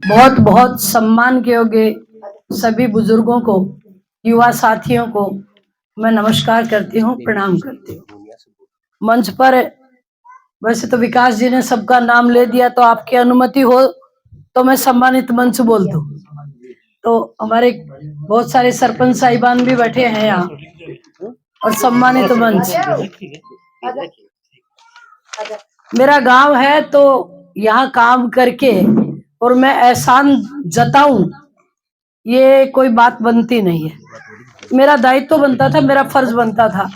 बहुत बहुत सम्मान के योग्य सभी बुजुर्गों को, युवा साथियों को मैं नमस्कार करती हूँ, प्रणाम करती हूँ। मंच पर वैसे तो विकास जी ने सबका नाम ले दिया, तो आपकी अनुमति हो तो मैं सम्मानित मंच बोल दूं। तो हमारे बहुत सारे सरपंच साहिबान भी बैठे हैं यहाँ और सम्मानित मंच। मेरा गांव है तो यहाँ काम करके और मैं एहसान जताऊं, ये कोई बात बनती नहीं है। मेरा दायित्व बनता था, मेरा फर्ज बनता था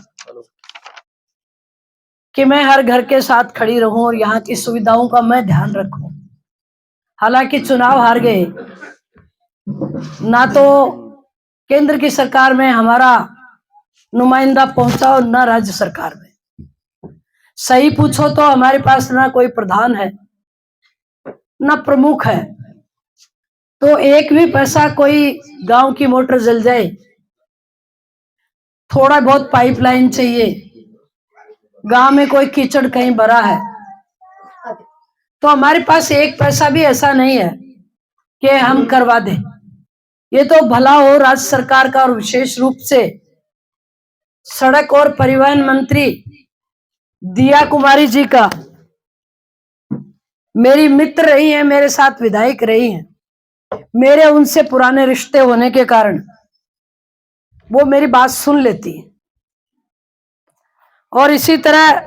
कि मैं हर घर के साथ खड़ी रहूं और यहाँ की सुविधाओं का मैं ध्यान रखूं। हालांकि चुनाव हार गए, ना तो केंद्र की सरकार में हमारा नुमाइंदा पहुंचा और ना राज्य सरकार में। सही पूछो तो हमारे पास ना कोई प्रधान है, ना प्रमुख है। तो एक भी पैसा कोई गांव की मोटर जल जाए, थोड़ा बहुत पाइपलाइन चाहिए, गांव में कोई कीचड़ कहीं भरा है, तो हमारे पास एक पैसा भी ऐसा नहीं है कि हम करवा दें। ये तो भला हो राज्य सरकार का और विशेष रूप से सड़क और परिवहन मंत्री दिया कुमारी जी का। मेरी मित्र रही हैं, मेरे साथ विधायक रही हैं, मेरे उनसे पुराने रिश्ते होने के कारण वो मेरी बात सुन लेती है। और इसी तरह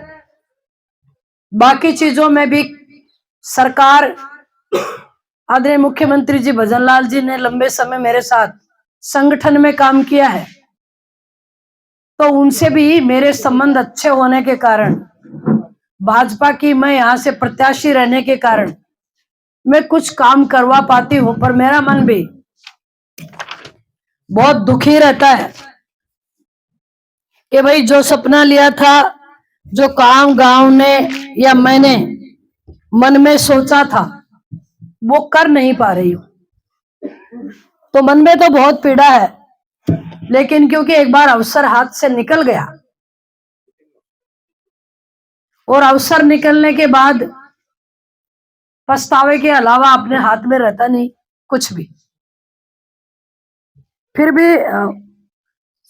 बाकी चीजों में भी सरकार, आदरणीय मुख्यमंत्री जी भजनलाल जी ने लंबे समय मेरे साथ संगठन में काम किया है, तो उनसे भी मेरे संबंध अच्छे होने के कारण, भाजपा की मैं यहां से प्रत्याशी रहने के कारण मैं कुछ काम करवा पाती हूं। पर मेरा मन भी बहुत दुखी रहता है कि भाई जो सपना लिया था, जो काम गांव ने या मैंने मन में सोचा था, वो कर नहीं पा रही हूं। तो मन में तो बहुत पीड़ा है, लेकिन क्योंकि एक बार अवसर हाथ से निकल गया और अवसर निकलने के बाद पछतावे के अलावा अपने हाथ में रहता नहीं कुछ भी। फिर भी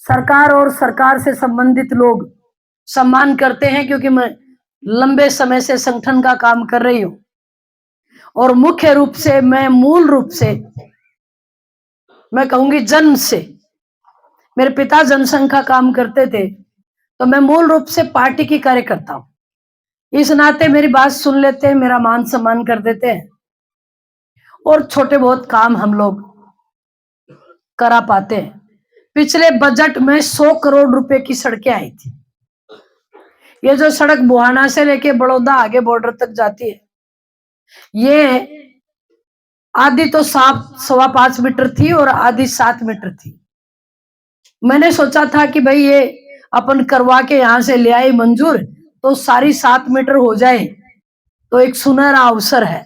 सरकार और सरकार से संबंधित लोग सम्मान करते हैं, क्योंकि मैं लंबे समय से संगठन का काम कर रही हूं और मुख्य रूप से मैं मूल रूप से मैं कहूंगी जन्म से, मेरे पिता जनसंघ का काम करते थे, तो मैं मूल रूप से पार्टी की कार्यकर्ता हूं। इस नाते मेरी बात सुन लेते हैं, मेरा मान सम्मान कर देते हैं और छोटे बहुत काम हम लोग करा पाते हैं। पिछले बजट में 100 करोड़ रुपए की सड़कें आई थी। ये जो सड़क बुहाना से लेके बड़ौदा आगे बॉर्डर तक जाती है, ये आधी तो 7.25 मीटर थी और आधी 7 मीटर थी। मैंने सोचा था कि भाई ये अपन करवा के यहां से ले आए मंजूर, तो सारी 7 मीटर हो जाए, तो एक सुनहरा अवसर है।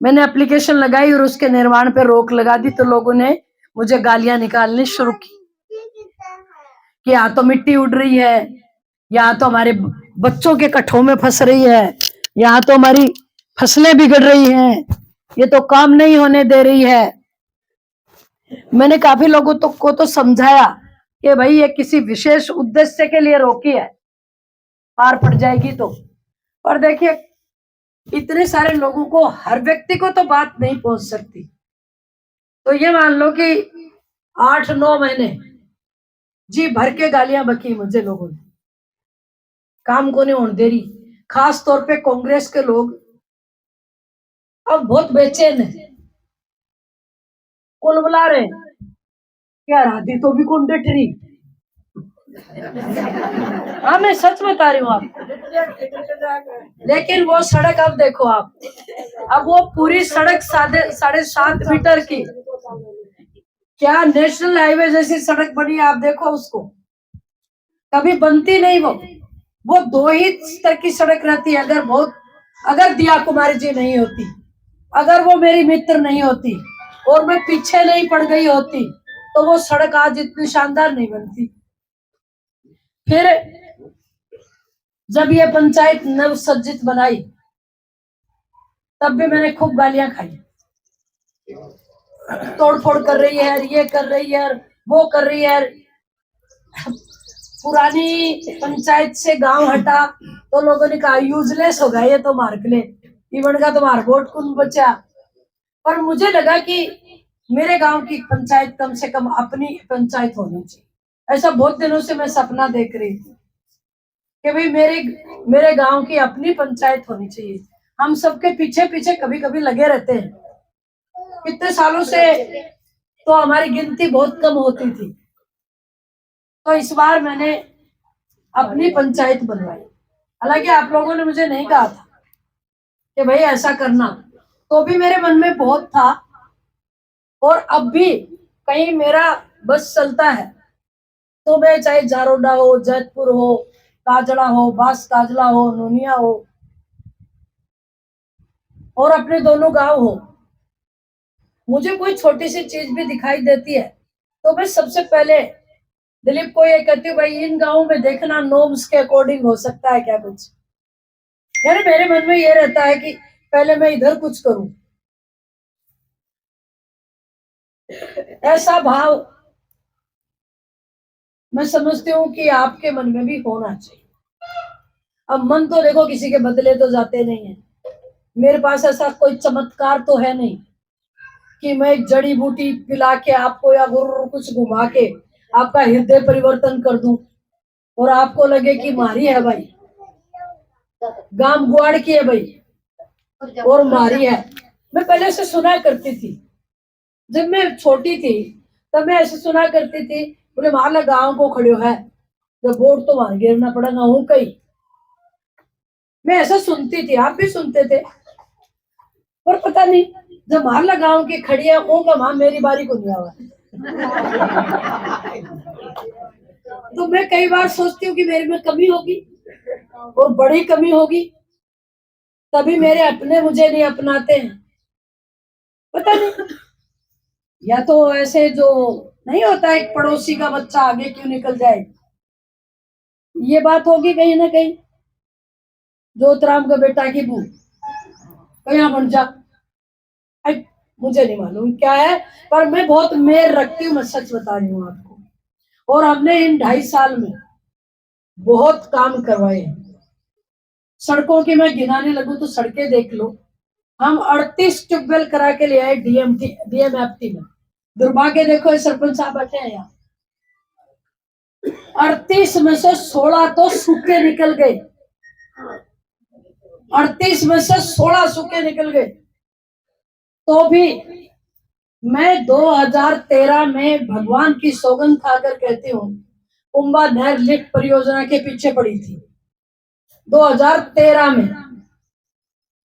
मैंने एप्लीकेशन लगाई और उसके निर्माण पे रोक लगा दी, तो लोगों ने मुझे गालियां निकालनी शुरू की कि यहाँ तो मिट्टी उड़ रही है, यहाँ तो हमारे बच्चों के कट्ठों में फंस रही है, यहाँ तो हमारी फसलें बिगड़ रही हैं, ये तो काम नहीं होने दे रही है। मैंने काफी लोगों को तो समझाया कि भाई ये किसी विशेष उद्देश्य के लिए रोकी है, पार पड़ जाएगी तो। और देखिए, इतने सारे लोगों को, हर व्यक्ति को तो बात नहीं पहुंच सकती। तो ये मान लो कि 8-9 महीने जी भर के गालियां बकी मुझे लोगों ने, काम को नहीं होने दे रही। खास तौर पे कांग्रेस के लोग अब बहुत बेचैन है, कुल बुला रहे क्या राधी तो भी कौन डेट रही। हाँ, मैं सच बता रही हूँ आपको। लेकिन वो सड़क अब देखो आप, अब वो पूरी सड़क 7.5 मीटर की, क्या नेशनल हाईवे जैसी सड़क बनी, आप देखो उसको, कभी बनती नहीं। वो 2 ही स्तर की सड़क रहती है। अगर दिया कुमारी जी नहीं होती, अगर वो मेरी मित्र नहीं होती और मैं पीछे नहीं पड़ गई होती, तो वो सड़क आज इतनी शानदार नहीं बनती। फिर जब ये पंचायत नवसज्जित बनाई, तब भी मैंने खूब गालियां खाई तोड़फोड़ कर रही है, ये कर रही है, वो कर रही है। पुरानी पंचायत से गांव हटा तो लोगों ने कहा यूजलेस हो गया ये तो मार्क ले, इवन का तुम्हारा वोट कौन बचा। पर मुझे लगा कि मेरे गांव की पंचायत कम से कम अपनी पंचायत होनी चाहिए। ऐसा बहुत दिनों से मैं सपना देख रही थी कि भाई मेरे गांव की अपनी पंचायत होनी चाहिए। हम सबके पीछे पीछे कभी कभी लगे रहते हैं, कितने सालों से तो हमारी गिनती बहुत कम होती थी। तो इस बार मैंने अपनी पंचायत बनवाई। हालांकि आप लोगों ने मुझे नहीं कहा था कि भाई ऐसा करना, तो भी मेरे मन में बहुत था। और अब भी कहीं मेरा बस चलता है तो मैं चाहे जारोडा हो, जैतपुर हो, काजड़ा हो, बास काजला हो, नोनिया हो और अपने दोनों गांव हो, मुझे कोई छोटी सी चीज भी दिखाई देती है तो मैं सबसे पहले दिलीप को ये कहती हूँ, भाई इन गांवों में देखना नॉर्म्स के अकॉर्डिंग हो सकता है क्या कुछ। यानी मेरे मन में ये रहता है कि पहले मैं इधर कुछ करूं। ऐसा भाव मैं समझती हूँ कि आपके मन में भी होना चाहिए। अब मन तो देखो किसी के बदले तो जाते नहीं है। मेरे पास ऐसा कोई चमत्कार तो है नहीं कि मैं एक जड़ी बूटी पिला के आपको या कुछ घुमा के आपका हृदय परिवर्तन कर दूं और आपको लगे कि मारी है भाई, गांव गुआड़ की है भाई और मारी है। मैं पहले से सुना करती थी, जब मैं छोटी थी तब मैं ऐसे सुना करती थी, बोले मारला गांव को खड़ो है जब वोट तो वहां गिरना पड़ेगा हूं कहीं। मैं ऐसा सुनती थी, आप भी सुनते थे। पर पता नहीं जब मारला गांव की खड़ी है वो का वहां मेरी बारी को नहीं आवा। तो मैं कई बार सोचती हूँ कि मेरे में कमी होगी और बड़ी कमी होगी, तभी मेरे अपने मुझे नहीं अपनाते हैं। पता नहीं, या तो ऐसे जो नहीं होता एक पड़ोसी का बच्चा आगे क्यों निकल जाए, ये बात होगी कहीं ना कहीं। जोतराम का बेटा की बू कहीं बन जा, मुझे नहीं मालूम क्या है, पर मैं बहुत मेर रखती हूँ, मैं सच बता रही हूँ आपको। और हमने इन 2.5 साल में बहुत काम करवाए हैं। सड़कों की मैं गिनाने लगूं तो सड़कें देख लो। हम 38 ट्यूबवेल करा के ले आए डीएमएफटी में। दुर्भाग्य देखो सरपंच साहब बैठे हैं यहाँ, 38 में से 16 तो सूखे निकल गए। 38 में से 16 सूखे निकल गए। तो भी मैं 2013 में भगवान की सौगंध खाकर कहती हूँ, कुंभा नहर लिफ्ट परियोजना के पीछे पड़ी थी 2013 में।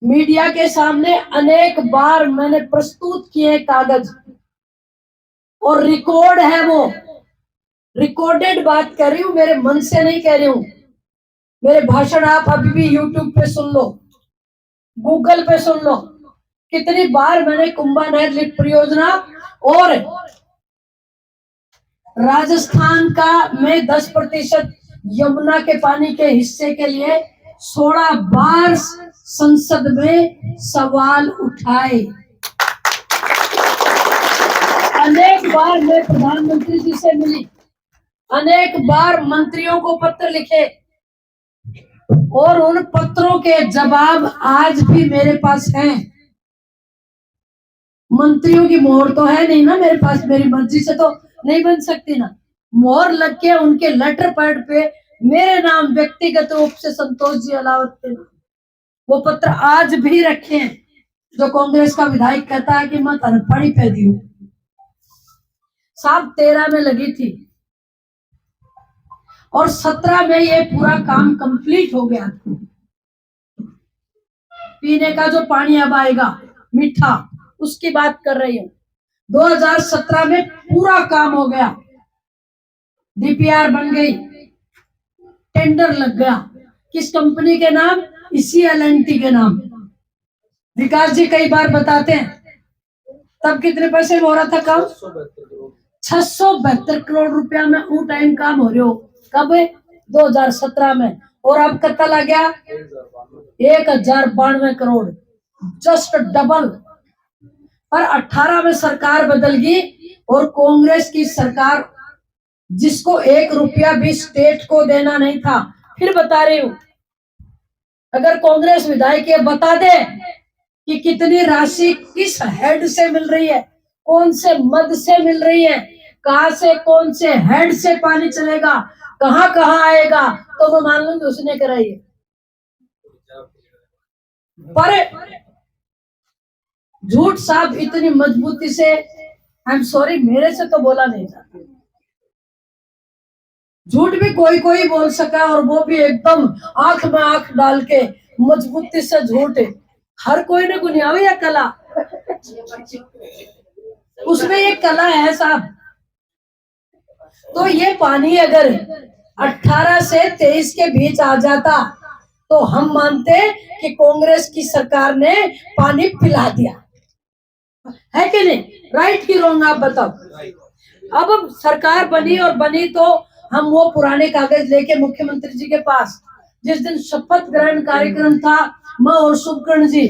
मीडिया के सामने अनेक बार मैंने प्रस्तुत किए कागज और रिकॉर्ड है, वो रिकॉर्डेड बात कर रही हूँ, मेरे मन से नहीं कह रही हूँ। मेरे भाषण आप अभी भी यूट्यूब पे सुन लो, गूगल पे सुन लो, कितनी बार मैंने कुंभा नहर लिफ्ट परियोजना और राजस्थान का में 10% यमुना के पानी के हिस्से के लिए 16 बार संसद में सवाल उठाए। अनेक बार मैं प्रधानमंत्री जी से मिली, अनेक बार मंत्रियों को पत्र लिखे और उन पत्रों के जवाब आज भी मेरे पास हैं। मंत्रियों की मोहर तो है नहीं ना मेरे पास, मेरी मर्जी से तो नहीं बन सकती ना। मोहर लग के उनके लेटर पैड पे मेरे नाम व्यक्तिगत रूप से संतोष जी अलावत के नाम, वो पत्र आज भी रखे हैं। जो कांग्रेस का विधायक कहता है कि मैं अनपढ़ी पैदी हूं, साहब 13 में लगी थी और 17 में ये पूरा काम कंप्लीट हो गया। पीने का जो पानी अब आएगा मीठा, उसकी बात कर रही हूँ। 2017 में पूरा काम हो गया, डीपीआर बन गई, टेंडर लग गया। किस कंपनी के नाम? इसी एलएनटी के नाम। विकास जी कई बार बताते हैं तब कितने पैसे में हो रहा था काम? 672 करोड़ रुपया में वो टाइम काम हो रहे हो। कब? 2017 में। और अब कितना लग गया? 1092 करोड़, जस्ट डबल। पर 18 में सरकार बदल गई और कांग्रेस की सरकार, जिसको 1 रुपया भी स्टेट को देना नहीं था। फिर बता रही हूं, अगर कांग्रेस विधायक ये बता दे कि कितनी राशि किस हेड से मिल रही है, कौन से मद से मिल रही है, कहां से कौन से हेड से पानी चलेगा, कहां कहां आएगा, तो मैं मान लूंगी उसने कराई है। पर झूठ साहब इतनी मजबूती से, आई एम सॉरी, मेरे से तो बोला नहीं जाता। झूठ भी कोई कोई बोल सका, और वो भी एकदम आंख में आंख डाल के मजबूती से झूठ। हर कोई ने गुनियावी या कला, उसमें ये कला है साहब। तो ये पानी अगर 18 से 23 के बीच आ जाता तो हम मानते कि कांग्रेस की सरकार ने पानी पिला दिया, है कि नहीं? राइट की रॉन्ग आप बताओ। अब सरकार बनी और बनी तो हम वो पुराने कागज लेके मुख्यमंत्री जी के पास, जिस दिन शपथ ग्रहण कार्यक्रम था, मैं और शुभकर्ण जी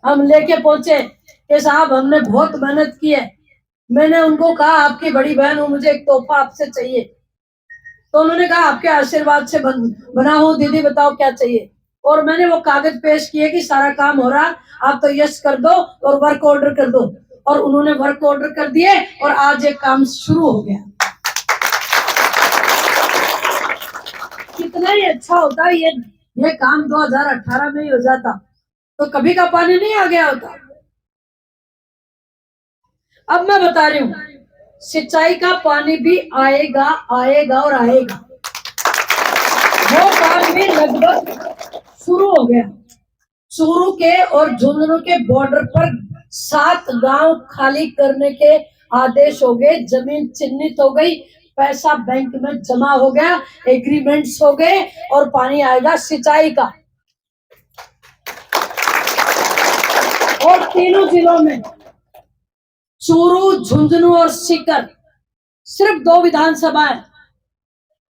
हम लेके पहुंचे कि साहब हमने बहुत मेहनत की है। मैंने उनको कहा आपकी बड़ी बहन हूं, मुझे एक तोहफा आपसे चाहिए। तो उन्होंने कहा आपके आशीर्वाद से बना हूं दीदी, बताओ क्या चाहिए। और मैंने वो कागज पेश किए कि सारा काम हो रहा, आप तो यस कर दो और वर्क ऑर्डर कर दो। और उन्होंने वर्क ऑर्डर कर दिए और आज ये काम शुरू हो गया। कितना ही अच्छा होता ये काम 2018 में ही हो जाता तो कभी का पानी नहीं आ गया होता। अब मैं बता रही हूं, सिंचाई का पानी भी आएगा आएगा और आएगा। वो काम भी लगभग शुरू हो गया। चूरू के और झुंझुनू के बॉर्डर पर 7 गांव खाली करने के आदेश हो गए, जमीन चिन्हित हो गई, पैसा बैंक में जमा हो गया, एग्रीमेंट्स हो गए और पानी आएगा सिंचाई का। और तीनों जिलों में, चूरू, झुंझुनू और सीकर, सिर्फ 2 विधानसभाएं,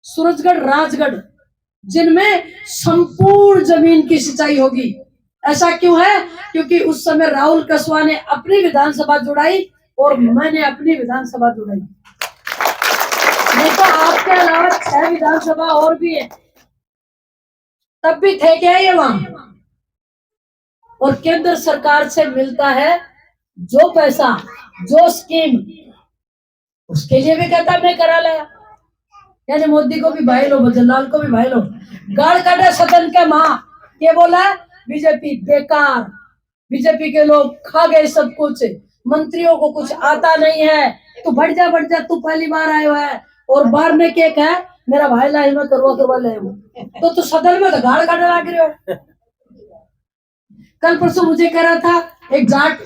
सूरजगढ़, राजगढ़, जिनमें संपूर्ण जमीन की सिंचाई होगी। ऐसा क्यों है? क्योंकि उस समय राहुल कसवा ने अपनी विधानसभा जुड़ाई और मैंने अपनी विधानसभा जुड़ाई। नहीं तो आपके अलावा 6 विधानसभा और भी है, तब भी थे क्या ये वहां? और केंद्र सरकार से मिलता है जो पैसा, जो स्कीम, उसके लिए भी कहता मैं करा लाया। यानी मोदी को भी भाई लो, भजनलाल को भी भाई लो। गाड़ काटे सदन के मां, ये बोला बीजेपी बेकार, बीजेपी के लोग खा गए सब कुछ, मंत्रियों को कुछ आता नहीं है, तू बढ़ जा, तू पहली बार आयो है और बार में केक है मेरा भाई लाई में करवा ले। तो तू सदन में गाड़ काटे लग रहे हो। कल परसों मुझे कह रहा था एक जाट